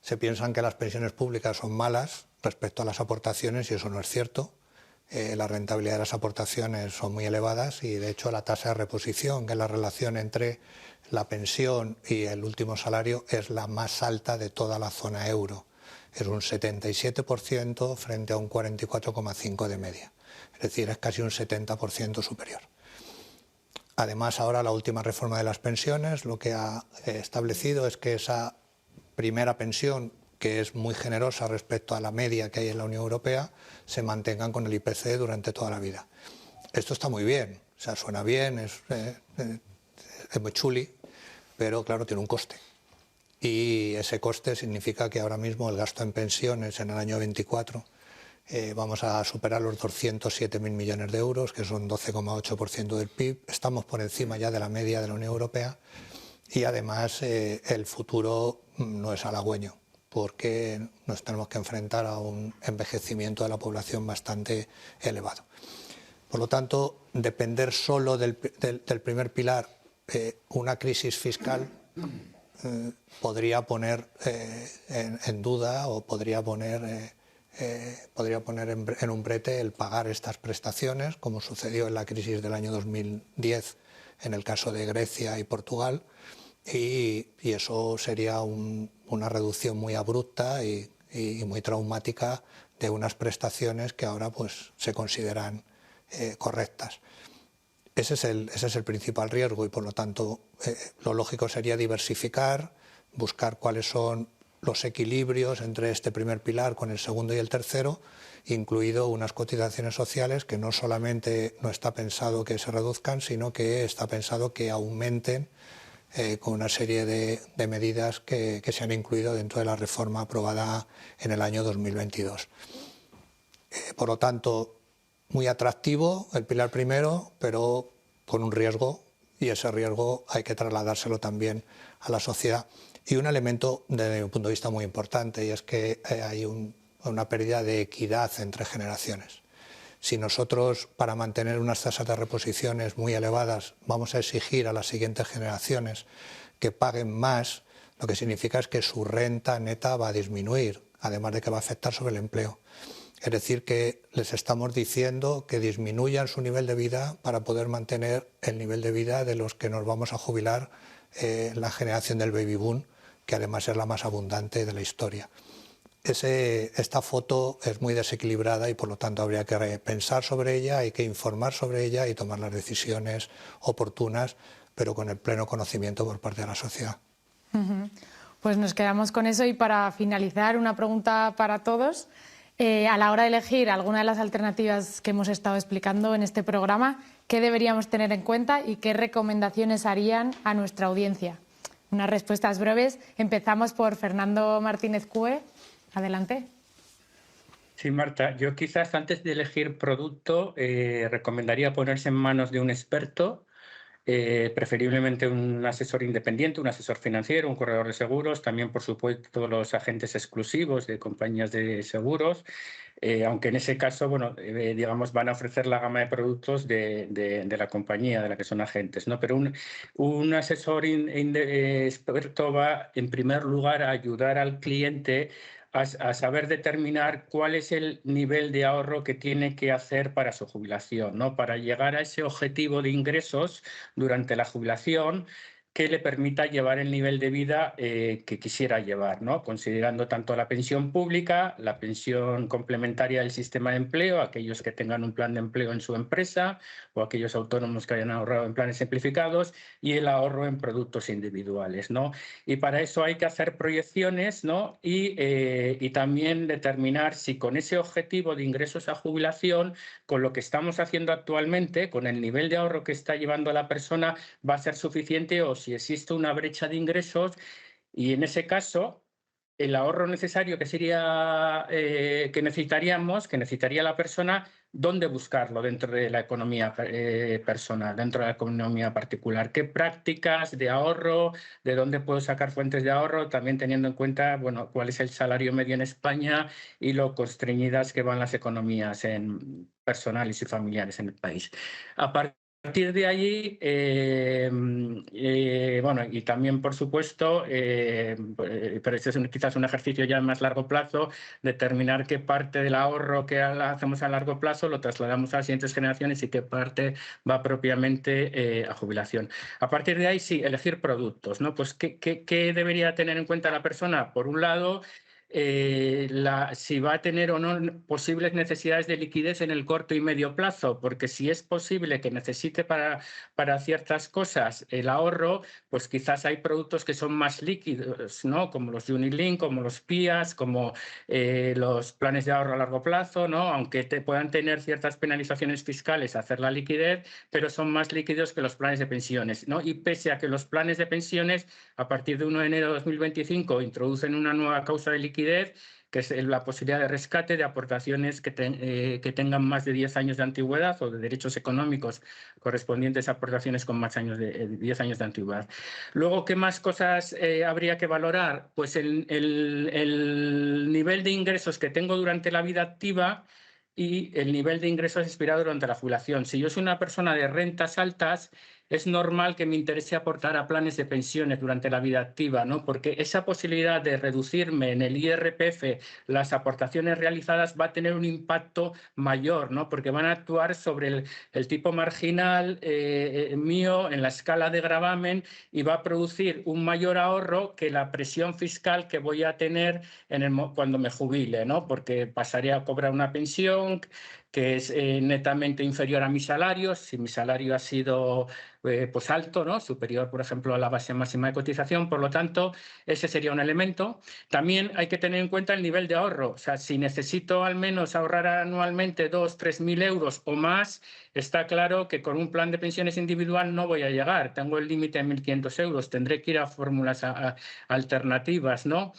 Se piensan que las pensiones públicas son malas respecto a las aportaciones, y eso no es cierto. La rentabilidad de las aportaciones son muy elevadas, y de hecho la tasa de reposición, que es la relación entre la pensión y el último salario, es la más alta de toda la zona euro. Es un 77% frente a un 44,5% de media. Es decir, es casi un 70% superior. Además, ahora la última reforma de las pensiones lo que ha establecido es que esa primera pensión, que es muy generosa respecto a la media que hay en la Unión Europea, se mantengan con el IPC durante toda la vida. Esto está muy bien, o sea, suena bien, es muy chuli, pero claro, tiene un coste. Y ese coste significa que ahora mismo el gasto en pensiones en el año 24 vamos a superar los 207.000 millones de euros, que son 12,8% del PIB. Estamos por encima ya de la media de la Unión Europea, y además el futuro no es halagüeño, porque nos tenemos que enfrentar a un envejecimiento de la población bastante elevado. Por lo tanto, depender solo del primer pilar una crisis fiscal podría poner en duda o podría poner en un brete el pagar estas prestaciones, como sucedió en la crisis del año 2010 en el caso de Grecia y Portugal, y eso sería una reducción muy abrupta y muy traumática de unas prestaciones que ahora pues se consideran correctas. Ese es el principal riesgo y, por lo tanto, lo lógico sería diversificar, buscar cuáles son los equilibrios entre este primer pilar con el segundo y el tercero, incluido unas cotizaciones sociales que no solamente no está pensado que se reduzcan, sino que está pensado que aumenten con una serie de medidas que se han incluido dentro de la reforma aprobada en el año 2022. Por lo tanto, muy atractivo el pilar primero, pero con un riesgo, y ese riesgo hay que trasladárselo también a la sociedad. Y un elemento, desde mi punto de vista, muy importante, y es que hay una pérdida de equidad entre generaciones. Si nosotros, para mantener unas tasas de reposiciones muy elevadas, vamos a exigir a las siguientes generaciones que paguen más, lo que significa es que su renta neta va a disminuir, además de que va a afectar sobre el empleo. Es decir, que les estamos diciendo que disminuyan su nivel de vida para poder mantener el nivel de vida de los que nos vamos a jubilar en la generación del baby boom, que además es la más abundante de la historia. Esta foto es muy desequilibrada y, por lo tanto, habría que pensar sobre ella, hay que informar sobre ella y tomar las decisiones oportunas, pero con el pleno conocimiento por parte de la sociedad. Pues nos quedamos con eso, y para finalizar, una pregunta para todos. A la hora de elegir alguna de las alternativas que hemos estado explicando en este programa, ¿qué deberíamos tener en cuenta y qué recomendaciones harían a nuestra audiencia? Unas respuestas breves. Empezamos por Fernando Martínez Cue. Adelante. Sí, Marta, yo quizás antes de elegir producto recomendaría ponerse en manos de un experto, preferiblemente un asesor independiente, un asesor financiero, un corredor de seguros, también, por supuesto, los agentes exclusivos de compañías de seguros, aunque en ese caso, bueno, digamos, van a ofrecer la gama de productos de la compañía de la que son agentes, ¿no? Pero un asesor experto va, en primer lugar, a ayudar al cliente a saber determinar cuál es el nivel de ahorro que tiene que hacer para su jubilación, ¿no? Para llegar a ese objetivo de ingresos durante la jubilación que le permita llevar el nivel de vida que quisiera llevar, ¿no? Considerando tanto la pensión pública, la pensión complementaria del sistema de empleo, aquellos que tengan un plan de empleo en su empresa o aquellos autónomos que hayan ahorrado en planes simplificados, y el ahorro en productos individuales, ¿no? Y para eso hay que hacer proyecciones, ¿no? Y también determinar si con ese objetivo de ingresos a jubilación, con lo que estamos haciendo actualmente, con el nivel de ahorro que está llevando la persona, va a ser suficiente o si existe una brecha de ingresos, y en ese caso el ahorro necesario que necesitaría la persona, ¿dónde buscarlo dentro de la economía personal, dentro de la economía particular? ¿Qué prácticas de ahorro? ¿De dónde puedo sacar fuentes de ahorro? También teniendo en cuenta, bueno, cuál es el salario medio en España y lo constreñidas que van las economías personales y familiares en el país. A partir de allí, bueno, y también, por supuesto, pero este es quizás un ejercicio ya a más largo plazo, determinar qué parte del ahorro que hacemos a largo plazo lo trasladamos a las siguientes generaciones y qué parte va propiamente a jubilación. A partir de ahí, sí, elegir productos, ¿no? Pues, ¿qué debería tener en cuenta la persona? Por un lado, si va a tener o no posibles necesidades de liquidez en el corto y medio plazo, porque si es posible que necesite para ciertas cosas el ahorro, pues quizás hay productos que son más líquidos, ¿no? Como los Unilink, como los PIAs, como los planes de ahorro a largo plazo, ¿no? Aunque puedan tener ciertas penalizaciones fiscales hacer la liquidez, pero son más líquidos que los planes de pensiones, ¿no? Y pese a que los planes de pensiones, a partir de 1 de enero de 2025, introducen una nueva causa de liquidez, que es la posibilidad de rescate de aportaciones que tengan más de 10 años de antigüedad, o de derechos económicos correspondientes a aportaciones con más años de 10 años de antigüedad. Luego, ¿qué más cosas habría que valorar? Pues el nivel de ingresos que tengo durante la vida activa y el nivel de ingresos expirado durante la jubilación. Si yo soy una persona de rentas altas, es normal que me interese aportar a planes de pensiones durante la vida activa, ¿no? Porque esa posibilidad de reducirme en el IRPF las aportaciones realizadas va a tener un impacto mayor, ¿no? Porque van a actuar sobre el tipo marginal mío en la escala de gravamen y va a producir un mayor ahorro que la presión fiscal que voy a tener cuando me jubile, ¿no? Porque pasaré a cobrar una pensión que es netamente inferior a mi salario, si mi salario ha sido pues alto, ¿no? Superior, por ejemplo, a la base máxima de cotización. Por lo tanto, ese sería un elemento. También hay que tener en cuenta el nivel de ahorro. O sea, si necesito al menos ahorrar anualmente 2.000 o 3.000 euros o más, está claro que con un plan de pensiones individual no voy a llegar. Tengo el límite de 1.500 euros. Tendré que ir a fórmulas alternativas, ¿no?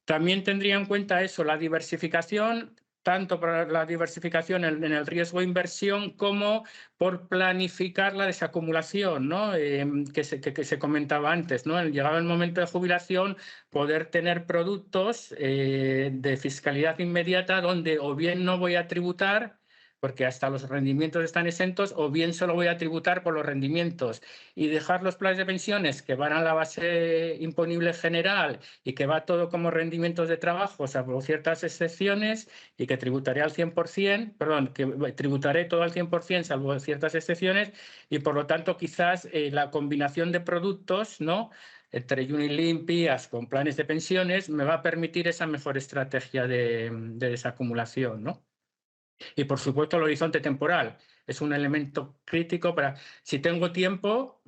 También tendría en cuenta eso, la diversificación, tanto para la diversificación en el riesgo de inversión como por planificar la desacumulación, ¿no? Que se comentaba antes, ¿no? Llegado el momento de jubilación, poder tener productos de fiscalidad inmediata donde o bien no voy a tributar, porque hasta los rendimientos están exentos, o bien solo voy a tributar por los rendimientos y dejar los planes de pensiones que van a la base imponible general y que va todo como rendimientos de trabajo, salvo ciertas excepciones, y que tributaré al 100%, perdón, que tributaré todo al 100% salvo ciertas excepciones, y por lo tanto quizás la combinación de productos, ¿no?, entre Unilink, PIAS con planes de pensiones me va a permitir esa mejor estrategia de desacumulación, ¿no? Y, por supuesto, el horizonte temporal es un elemento crítico para, si tengo tiempo,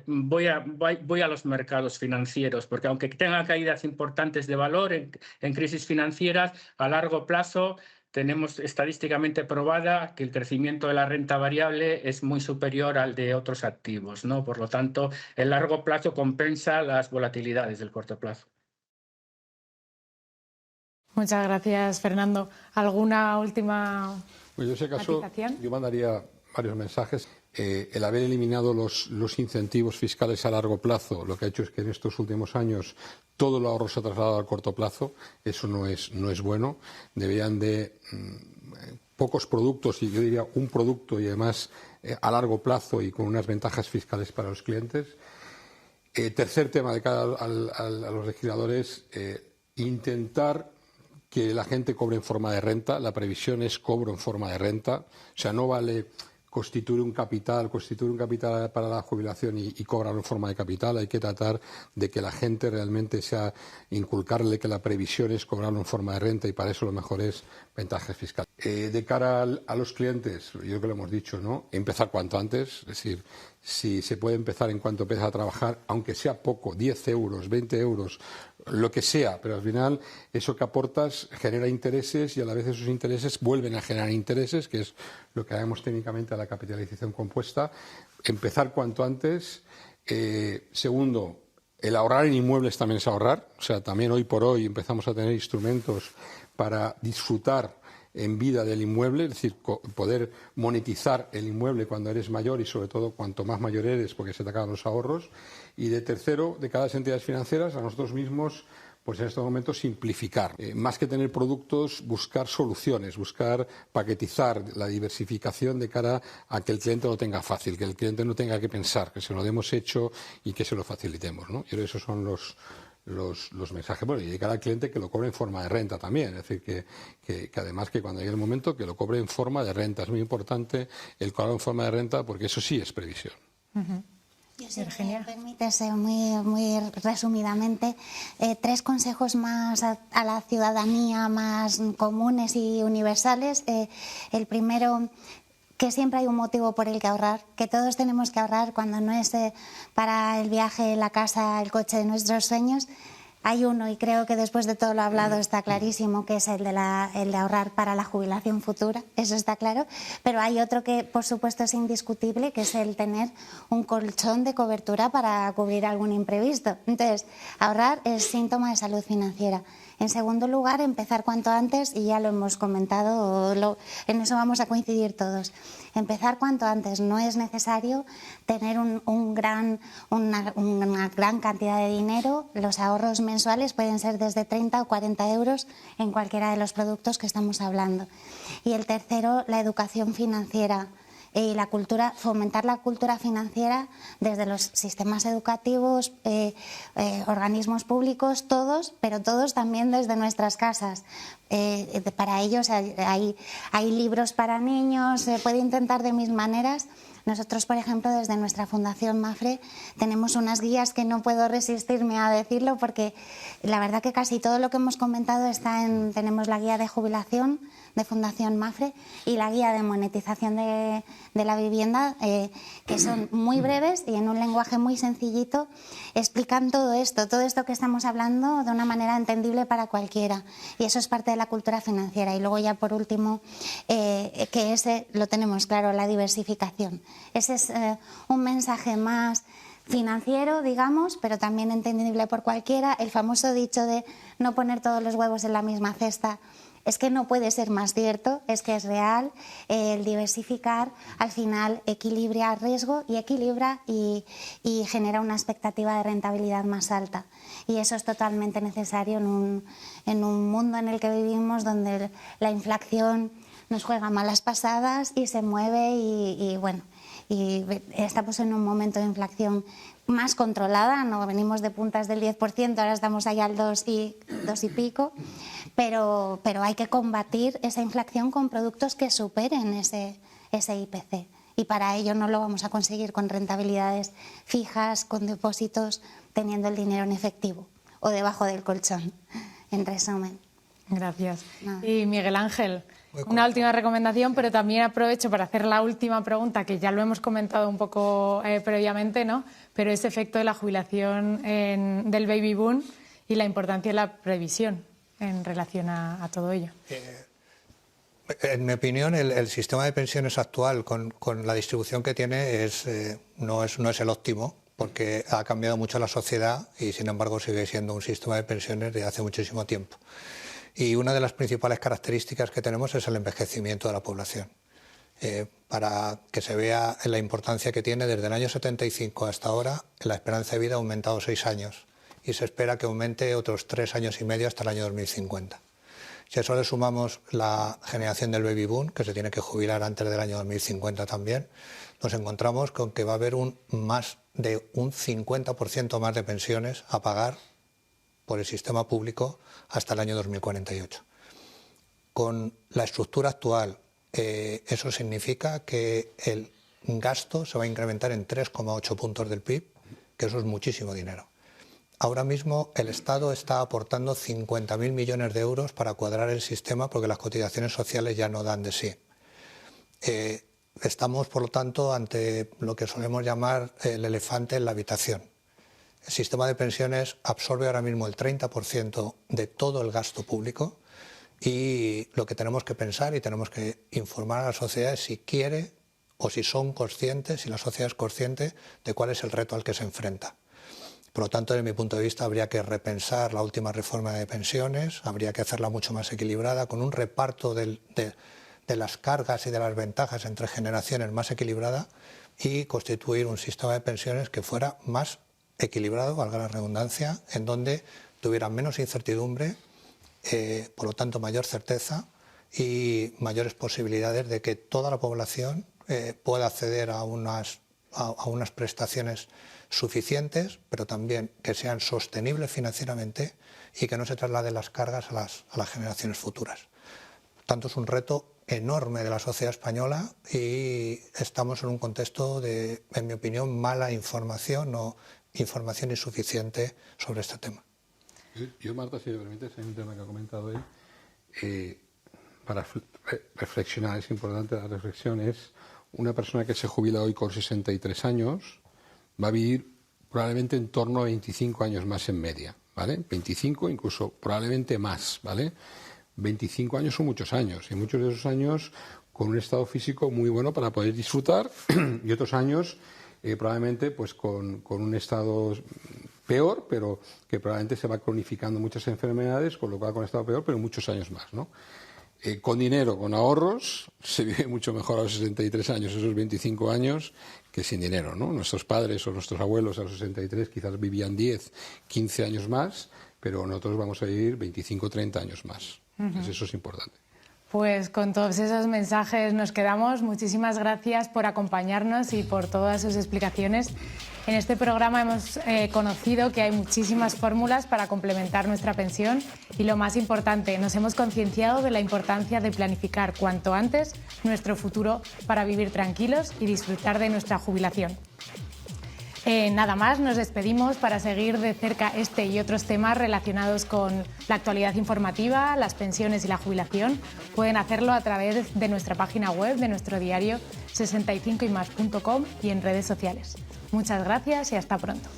voy a los mercados financieros, porque aunque tenga caídas importantes de valor en crisis financieras, a largo plazo tenemos estadísticamente probada que el crecimiento de la renta variable es muy superior al de otros activos, ¿no? Por lo tanto, el largo plazo compensa las volatilidades del corto plazo. Muchas gracias, Fernando. ¿Alguna última Pues yo, en ese caso, yo mandaría varios mensajes. El haber eliminado los incentivos fiscales a largo plazo, lo que ha hecho es que en estos últimos años todo el ahorro se ha trasladado al corto plazo. Eso no es bueno. Deberían de pocos productos, y yo diría un producto, y además a largo plazo y con unas ventajas fiscales para los clientes. Tercer tema de cara a los legisladores, intentar que la gente cobre en forma de renta. La previsión es cobro en forma de renta. O sea, no vale constituir un capital para la jubilación y cobrarlo en forma de capital. Hay que tratar de que la gente realmente inculcarle que la previsión es cobrarlo en forma de renta, y para eso lo mejor es ventajas fiscales. De cara a los clientes, yo creo que lo hemos dicho, ¿no? Empezar cuanto antes, es decir, si se puede empezar en cuanto empiezas a trabajar, aunque sea poco, 10 euros, 20 euros, lo que sea, pero al final eso que aportas genera intereses, y a la vez esos intereses vuelven a generar intereses, que es lo que llamamos técnicamente a la capitalización compuesta. Empezar cuanto antes. Segundo, el ahorrar en inmuebles también es ahorrar. O sea, también hoy por hoy empezamos a tener instrumentos para disfrutar en vida del inmueble, es decir, poder monetizar el inmueble cuando eres mayor, y sobre todo cuanto más mayor eres, porque se te acaban los ahorros. Y de tercero, de cada las entidades financieras, a nosotros mismos, pues en estos momentos simplificar. Más que tener productos, buscar soluciones, buscar paquetizar la diversificación de cara a que el cliente lo tenga fácil, que el cliente no tenga que pensar, que se lo demos hecho y que se lo facilitemos, ¿no? Yo creo que esos son los mensajes. Bueno, y de cara al cliente, que lo cobre en forma de renta también. Es decir, que además, que cuando llegue el momento, que lo cobre en forma de renta. Es muy importante el cobrar en forma de renta, porque eso sí es previsión. Si me permites, muy resumidamente, 3 consejos más a la ciudadanía, más comunes y universales. El primero, que siempre hay un motivo por el que ahorrar, que todos tenemos que ahorrar, cuando no es para el viaje, la casa, el coche de nuestros sueños. Hay uno, y creo que después de todo lo hablado está clarísimo, que es el de ahorrar para la jubilación futura, eso está claro. Pero hay otro que, por supuesto, es indiscutible, que es el tener un colchón de cobertura para cubrir algún imprevisto. Entonces, ahorrar es síntoma de salud financiera. En segundo lugar, empezar cuanto antes, y ya lo hemos comentado, en eso vamos a coincidir todos. Empezar cuanto antes. No es necesario tener una gran cantidad de dinero. Los ahorros mensuales pueden ser desde 30 o 40 euros en cualquiera de los productos que estamos hablando. Y el tercero, la educación financiera. y la cultura, fomentar la cultura financiera desde los sistemas educativos, organismos públicos, todos, pero todos también desde nuestras casas. Para ellos hay libros para niños, se puede intentar de mil maneras. Nosotros, por ejemplo, desde nuestra Fundación Mafre tenemos unas guías que no puedo resistirme a decirlo porque la verdad que casi todo lo que hemos comentado tenemos la guía de jubilación de Fundación Mafre y la guía de monetización de la vivienda, que son muy breves y en un lenguaje muy sencillito explican todo esto que estamos hablando de una manera entendible para cualquiera, y eso es parte de la cultura financiera. Y luego ya por último, que ese lo tenemos claro, la diversificación. Ese es un mensaje más financiero, digamos, pero también entendible por cualquiera. El famoso dicho de no poner todos los huevos en la misma cesta, es que no puede ser más cierto, es que es real. El diversificar al final equilibra riesgo y equilibra y genera una expectativa de rentabilidad más alta. Y eso es totalmente necesario en un mundo en el que vivimos, donde la inflación nos juega malas pasadas y se mueve y estamos en un momento de inflación más controlada, no venimos de puntas del 10%, ahora estamos allá al 2 y pico, pero hay que combatir esa inflación con productos que superen ese IPC. Y para ello no lo vamos a conseguir con rentabilidades fijas, con depósitos, teniendo el dinero en efectivo o debajo del colchón, en resumen. Gracias. Y Miguel Ángel, una última recomendación, pero también aprovecho para hacer la última pregunta, que ya lo hemos comentado un poco previamente, ¿no? Pero ese efecto de la jubilación del baby boom y la importancia de la previsión en relación a todo ello. En mi opinión, el sistema de pensiones actual, con la distribución que tiene, no es el óptimo, porque ha cambiado mucho la sociedad y, sin embargo, sigue siendo un sistema de pensiones de hace muchísimo tiempo. Y una de las principales características que tenemos es el envejecimiento de la población. Para que se vea la importancia que tiene, desde el año 75 hasta ahora, la esperanza de vida ha aumentado 6 años y se espera que aumente otros 3 años y medio hasta el año 2050. Si a eso le sumamos la generación del baby boom, que se tiene que jubilar antes del año 2050 también, nos encontramos con que va a haber más de un 50% más de pensiones a pagar por el sistema público hasta el año 2048. Con la estructura actual, eso significa que el gasto se va a incrementar en 3,8 puntos del PIB, que eso es muchísimo dinero. Ahora mismo el Estado está aportando 50.000 millones de euros para cuadrar el sistema porque las cotizaciones sociales ya no dan de sí. Estamos, por lo tanto, ante lo que solemos llamar el elefante en la habitación. El sistema de pensiones absorbe ahora mismo el 30% de todo el gasto público y lo que tenemos que pensar y tenemos que informar a la sociedad es si quiere o si son conscientes, si la sociedad es consciente de cuál es el reto al que se enfrenta. Por lo tanto, desde mi punto de vista, habría que repensar la última reforma de pensiones, habría que hacerla mucho más equilibrada, con un reparto de las cargas y de las ventajas entre generaciones más equilibrada y constituir un sistema de pensiones que fuera más equilibrado, valga la redundancia, en donde tuviera menos incertidumbre, por lo tanto mayor certeza y mayores posibilidades de que toda la población pueda acceder a unas prestaciones suficientes, pero también que sean sostenibles financieramente y que no se trasladen las cargas a las generaciones futuras. Por tanto, es un reto enorme de la sociedad española y estamos en un contexto de, en mi opinión, mala información o información insuficiente sobre este tema. Yo, Marta, si me permites, hay un tema que ha comentado él. Para reflexionar, es importante la reflexión, es una persona que se jubila hoy con 63 años va a vivir probablemente en torno a 25 años más en media, ¿vale? 25, incluso probablemente más, ¿vale? 25 años son muchos años y muchos de esos años con un estado físico muy bueno para poder disfrutar y otros años probablemente pues con un estado peor, pero que probablemente se va cronificando muchas enfermedades, con lo cual con estado peor, pero muchos años más, ¿no? Con dinero, con ahorros, se vive mucho mejor a los 63 años, esos 25 años, que sin dinero, ¿no? Nuestros padres o nuestros abuelos a los 63 quizás vivían 10, 15 años más, pero nosotros vamos a vivir 25, 30 años más. Entonces eso es importante. Pues con todos esos mensajes nos quedamos. Muchísimas gracias por acompañarnos y por todas sus explicaciones. En este programa hemos conocido que hay muchísimas fórmulas para complementar nuestra pensión y, lo más importante, nos hemos concienciado de la importancia de planificar cuanto antes nuestro futuro para vivir tranquilos y disfrutar de nuestra jubilación. Nada más, nos despedimos. Para seguir de cerca este y otros temas relacionados con la actualidad informativa, las pensiones y la jubilación, pueden hacerlo a través de nuestra página web, de nuestro diario 65ymas.com y en redes sociales. Muchas gracias y hasta pronto.